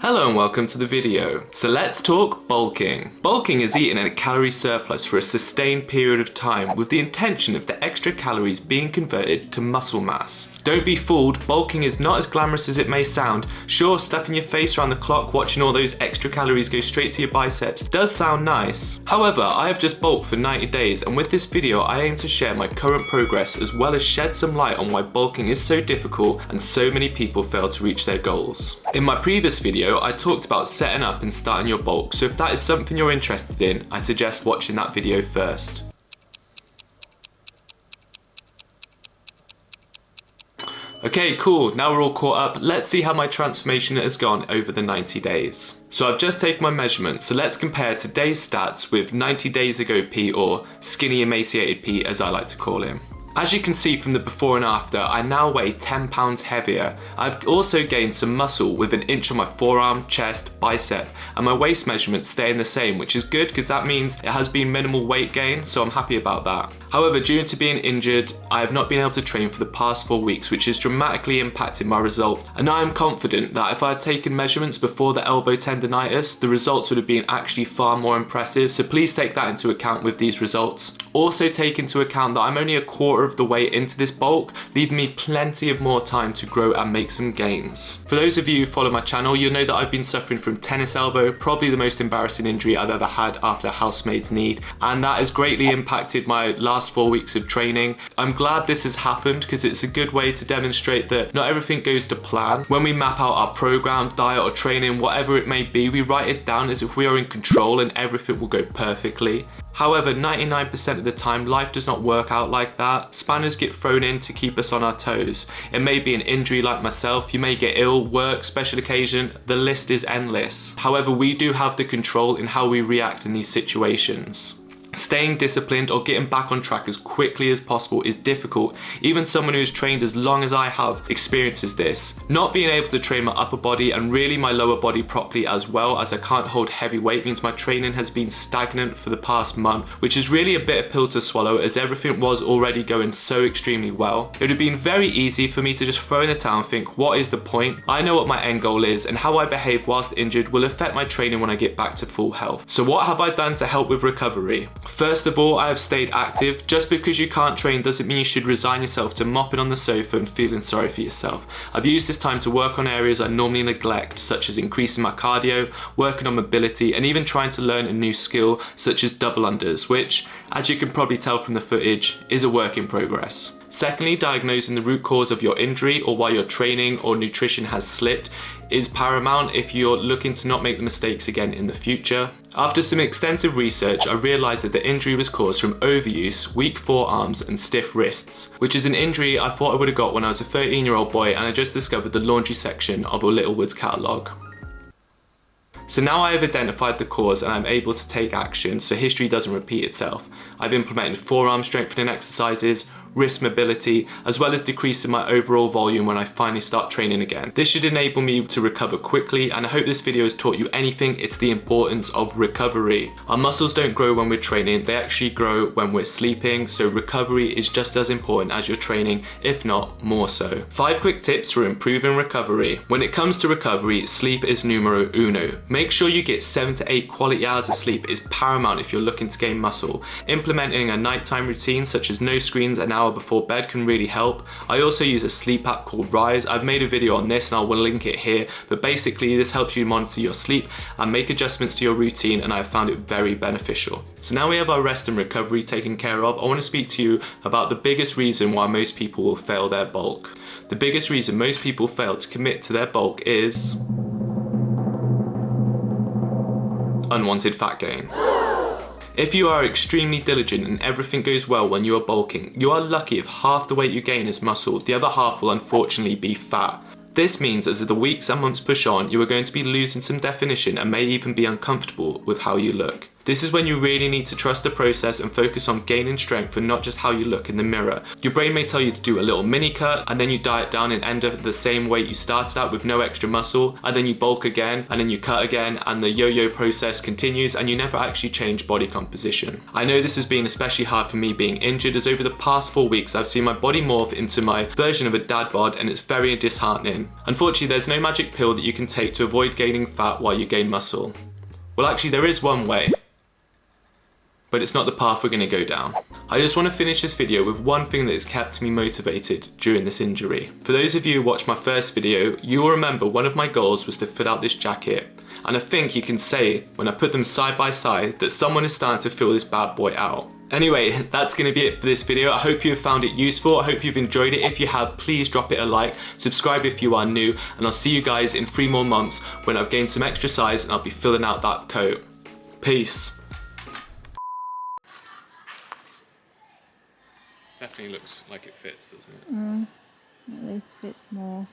Hello and welcome to the video. So let's talk bulking. Bulking is eating a calorie surplus for a sustained period of time with the intention of the extra calories being converted to muscle mass. Don't be fooled, bulking is not as glamorous as it may sound. Sure, stuffing your face around the clock watching all those extra calories go straight to your biceps does sound nice. However, I have just bulked for 90 days and with this video I aim to share my current progress as well as shed some light on why bulking is so difficult and so many people fail to reach their goals. In my previous video, I talked about setting up and starting your bulk, so if that is something you're interested in, I suggest watching that video first. Okay, cool, now we're all caught up, let's see how my transformation has gone over the 90 days. So I've just taken my measurements, so let's compare today's stats with 90 days ago Pete, or skinny emaciated Pete as I like to call him. As you can see from the before and after, I now weigh 10 pounds heavier. I've also gained some muscle with an inch on my forearm, chest, bicep, and my waist measurements staying the same, which is good because that means it has been minimal weight gain, so I'm happy about that. However, due to being injured, I have not been able to train for the past 4 weeks, which has dramatically impacted my results. And I am confident that if I had taken measurements before the elbow tendonitis, the results would have been actually far more impressive, so please take that into account with these results. Also take into account that I'm only a quarter of the way into this bulk, leaving me plenty of more time to grow and make some gains. For those of you who follow my channel, you'll know that I've been suffering from tennis elbow, probably the most embarrassing injury I've ever had after a housemaid's knee, and that has greatly impacted my last 4 weeks of training. I'm glad this has happened because it's a good way to demonstrate that not everything goes to plan. When we map out our program, diet or training, whatever it may be, we write it down as if we are in control and everything will go perfectly. However, 99% of the time, life does not work out like that. Spanners get thrown in to keep us on our toes. It may be an injury like myself, you may get ill, work, special occasion, the list is endless. However, we do have the control in how we react in these situations. Staying disciplined or getting back on track as quickly as possible is difficult. Even someone who's trained as long as I have experiences this. Not being able to train my upper body and really my lower body properly as well, as I can't hold heavy weight, means my training has been stagnant for the past month, which is really a bitter pill to swallow as everything was already going so extremely well. It would have been very easy for me to just throw in the towel and think, what is the point? I know what my end goal is and how I behave whilst injured will affect my training when I get back to full health. So what have I done to help with recovery? First of all, I have stayed active. Just because you can't train doesn't mean you should resign yourself to mopping on the sofa and feeling sorry for yourself. I've used this time to work on areas I normally neglect, such as increasing my cardio, working on mobility, and even trying to learn a new skill such as double unders, which, as you can probably tell from the footage, is a work in progress. Secondly, diagnosing the root cause of your injury or why your training or nutrition has slipped is paramount if you're looking to not make the mistakes again in the future. After some extensive research, I realised that the injury was caused from overuse, weak forearms and stiff wrists, which is an injury I thought I would have got when I was a 13-year-old boy and I just discovered the laundry section of a Littlewoods catalogue. So now I have identified the cause and I'm able to take action so history doesn't repeat itself. I've implemented forearm strengthening exercises, wrist mobility, as well as decreasing my overall volume when I finally start training again. This should enable me to recover quickly, and I hope this video has taught you anything, it's the importance of recovery. Our muscles don't grow when we're training, they actually grow when we're sleeping, so recovery is just as important as your training, if not more so. 5 quick tips for improving recovery. When it comes to recovery, sleep is numero uno. Make sure you get 7 to 8 quality hours of sleep is paramount if you're looking to gain muscle. Implementing a nighttime routine such as no screens an hour before bed can really help. I also use a sleep app called Rise. I've made a video on this and I will link it here, but basically this helps you monitor your sleep and make adjustments to your routine, and I've found it very beneficial. So now we have our rest and recovery taken care of, I want to speak to you about the biggest reason why most people will fail their bulk. The biggest reason most people fail to commit to their bulk is unwanted fat gain. If you are extremely diligent and everything goes well when you are bulking, you are lucky if half the weight you gain is muscle, the other half will unfortunately be fat. This means as the weeks and months push on, you are going to be losing some definition and may even be uncomfortable with how you look. This is when you really need to trust the process and focus on gaining strength and not just how you look in the mirror. Your brain may tell you to do a little mini cut and then you diet down and end up at the same weight you started at with no extra muscle, and then you bulk again and then you cut again, and the yo-yo process continues and you never actually change body composition. I know this has been especially hard for me being injured, as over the past 4 weeks I've seen my body morph into my version of a dad bod, and it's very disheartening. Unfortunately, there's no magic pill that you can take to avoid gaining fat while you gain muscle. Well, actually there is one way, but it's not the path we're going to go down. I just want to finish this video with one thing that has kept me motivated during this injury. For those of you who watched my first video, you will remember one of my goals was to fit out this jacket, and I think you can say when I put them side by side that someone is starting to fill this bad boy out. Anyway, that's going to be it for this video. I hope you have found it useful. I hope you've enjoyed it. If you have, please drop it a like, subscribe if you are new, and I'll see you guys in 3 more months when I've gained some extra size and I'll be filling out that coat. Peace. Definitely looks like it fits, doesn't it? At least fits more.